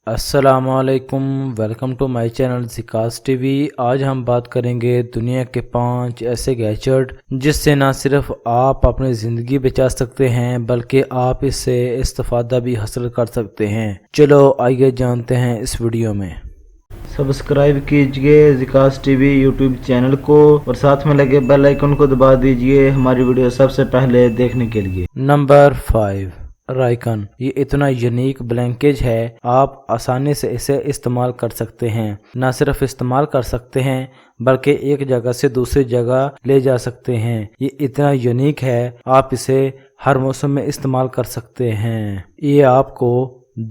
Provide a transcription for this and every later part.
السلام علیکم، welcome to my channel زیکاس ٹی وی۔ آج ہم بات کریں گے دنیا کے 5 ایسے گیجٹ جس سے نہ صرف آپ اپنی زندگی بچا سکتے ہیں بلکہ آپ اس سے استفادہ بھی حاصل کر سکتے ہیں۔ چلو آئیے جانتے ہیں اس ویڈیو میں۔ سبسکرائب کیجئے زیکاس ٹی وی یوٹیوب چینل کو اور ساتھ میں لگے بیل آئیکن کو دبا دیجئے ہماری ویڈیو سب سے پہلے دیکھنے کے لیے۔ نمبر 5، رائکن۔ یہ اتنا یونیک بلینکیج ہے، آپ آسانی سے اسے استعمال کر سکتے ہیں۔ نہ صرف استعمال کر سکتے ہیں بلکہ ایک جگہ سے دوسری جگہ لے جا سکتے ہیں۔ یہ اتنا یونیک ہے، آپ اسے ہر موسم میں استعمال کر سکتے ہیں۔ یہ آپ کو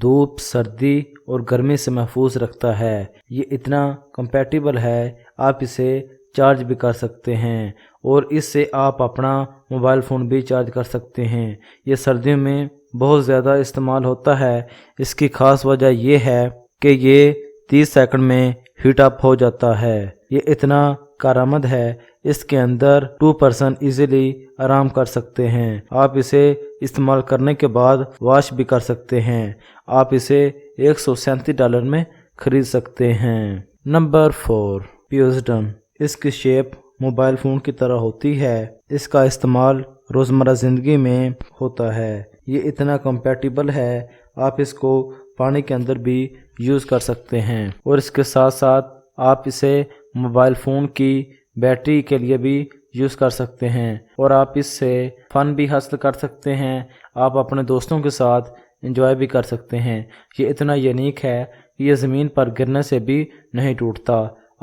دھوپ، سردی اور گرمی سے محفوظ رکھتا ہے۔ یہ اتنا کمپیٹیبل ہے، آپ اسے چارج بھی کر سکتے ہیں اور اس سے آپ اپنا موبائل فون بھی چارج کر سکتے ہیں۔ یہ سردیوں میں بہت زیادہ استعمال ہوتا ہے۔ اس کی خاص وجہ یہ ہے کہ یہ 30 سیکنڈ میں ہیٹ اپ ہو جاتا ہے۔ یہ اتنا کارآمد ہے، اس کے اندر 2 پرسن ایزیلی آرام کر سکتے ہیں۔ آپ اسے استعمال کرنے کے بعد واش بھی کر سکتے ہیں۔ آپ اسے $137 میں خرید سکتے ہیں۔ نمبر 4، پیوزڈن۔ اس کی شیپ موبائل فون کی طرح ہوتی ہے۔ اس کا استعمال روزمرہ زندگی میں ہوتا ہے۔ یہ اتنا کمپیٹیبل ہے، آپ اس کو پانی کے اندر بھی یوز کر سکتے ہیں اور اس کے ساتھ ساتھ آپ اسے موبائل فون کی بیٹری کے لیے بھی یوز کر سکتے ہیں اور آپ اس سے فن بھی حاصل کر سکتے ہیں۔ آپ اپنے دوستوں کے ساتھ انجوائے بھی کر سکتے ہیں۔ یہ اتنا یونیک ہے کہ یہ زمین پر گرنے سے بھی نہیں ٹوٹتا۔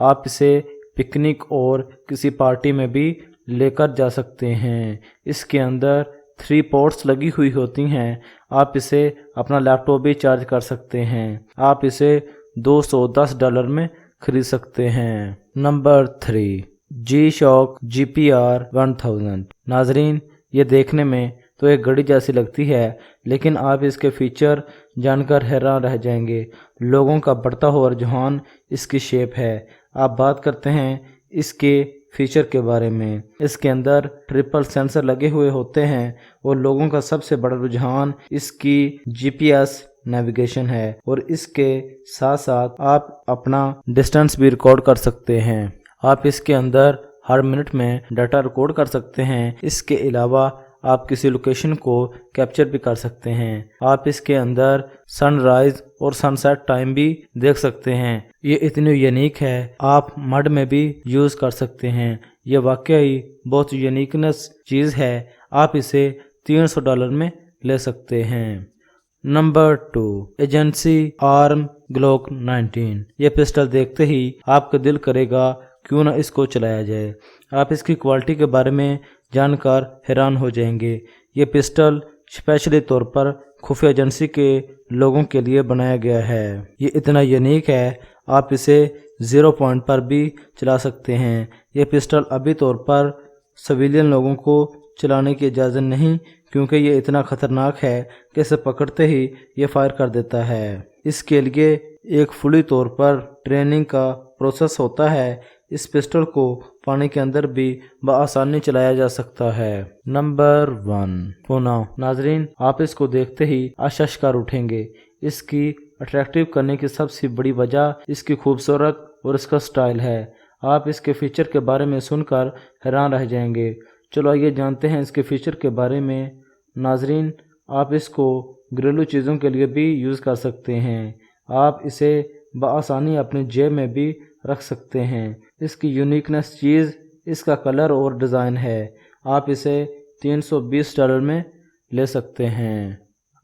آپ اسے پکنک اور کسی پارٹی میں بھی لے کر جا سکتے ہیں۔ اس کے اندر 3 پورٹس لگی ہوئی ہوتی ہیں۔ آپ اسے اپنا لیپ ٹاپ بھی چارج کر سکتے ہیں۔ آپ اسے $210 میں خرید سکتے ہیں۔ نمبر 3، جی شاک GPR1000۔ ناظرین، یہ دیکھنے میں تو ایک گھڑی جیسی لگتی ہے لیکن آپ اس کے فیچر جان کر حیران رہ جائیں گے۔ لوگوں کا بڑھتا ہوا رجحان اس کی شیپ ہے۔ آپ بات کرتے ہیں اس کے فیچر کے بارے میں۔ اس کے اندر ٹرپل سینسر لگے ہوئے ہوتے ہیں اور لوگوں کا سب سے بڑا رجحان اس کی GPS نیویگیشن ہے اور اس کے ساتھ ساتھ آپ اپنا ڈسٹنس بھی ریکارڈ کر سکتے ہیں۔ آپ اس کے اندر ہر منٹ میں ڈیٹا ریکارڈ کر سکتے ہیں۔ اس کے علاوہ آپ کسی لوکیشن کو کیپچر بھی کر سکتے ہیں۔ آپ اس کے اندر سن رائز اور سن سیٹ ٹائم بھی دیکھ سکتے ہیں۔ یہ اتنی یونیک ہے، آپ مڈ میں بھی یوز کر سکتے ہیں۔ یہ واقعی بہت یونیکنس چیز ہے، آپ اسے $300 میں لے سکتے ہیں۔ نمبر 2، ایجنسی آرم گلوک 19۔ یہ پسٹل دیکھتے ہی آپ کا دل کرے گا کیوں نہ اس کو چلایا جائے۔ آپ اس کی کوالٹی کے بارے میں جان کر حیران ہو جائیں گے۔ یہ پسٹل اسپیشلی طور پر خفیہ ایجنسی کے لوگوں کے لیے بنایا گیا ہے۔ یہ اتنا یونیک ہے، آپ اسے 0 پوائنٹ پر بھی چلا سکتے ہیں۔ یہ پسٹل ابھی طور پر سویلین لوگوں کو چلانے کی اجازت نہیں کیونکہ یہ اتنا خطرناک ہے کہ اسے پکڑتے ہی یہ فائر کر دیتا ہے۔ اس کے لیے ایک فلی طور پر ٹریننگ کا پروسیس ہوتا ہے۔ اس پسٹل کو پانی کے اندر بھی بآسانی چلایا جا سکتا ہے۔ نمبر 1، پونا۔ ناظرین، آپ اس کو دیکھتے ہی اشش کر اٹھیں گے۔ اس کی اٹریکٹیو کرنے کی سب سے بڑی وجہ اس کی خوبصورت اور اس کا سٹائل ہے۔ آپ اس کے فیچر کے بارے میں سن کر حیران رہ جائیں گے۔ چلو آئیے جانتے ہیں اس کے فیچر کے بارے میں۔ ناظرین، آپ اس کو گھریلو چیزوں کے لیے بھی یوز کر سکتے ہیں۔ آپ اسے بآسانی اپنے جیب میں بھی رکھ سکتے ہیں۔ اس کی یونیکنس چیز اس کا کلر اور ڈیزائن ہے۔ آپ اسے $320 میں لے سکتے ہیں۔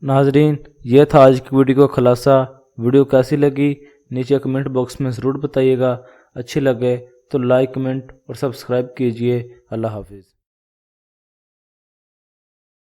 ناظرین، یہ تھا آج کی ویڈیو کا خلاصہ۔ ویڈیو کیسی لگی نیچے کمنٹ باکس میں ضرور بتائیے گا۔ اچھی لگے تو لائک، کمنٹ اور سبسکرائب کیجیے۔ اللہ حافظ۔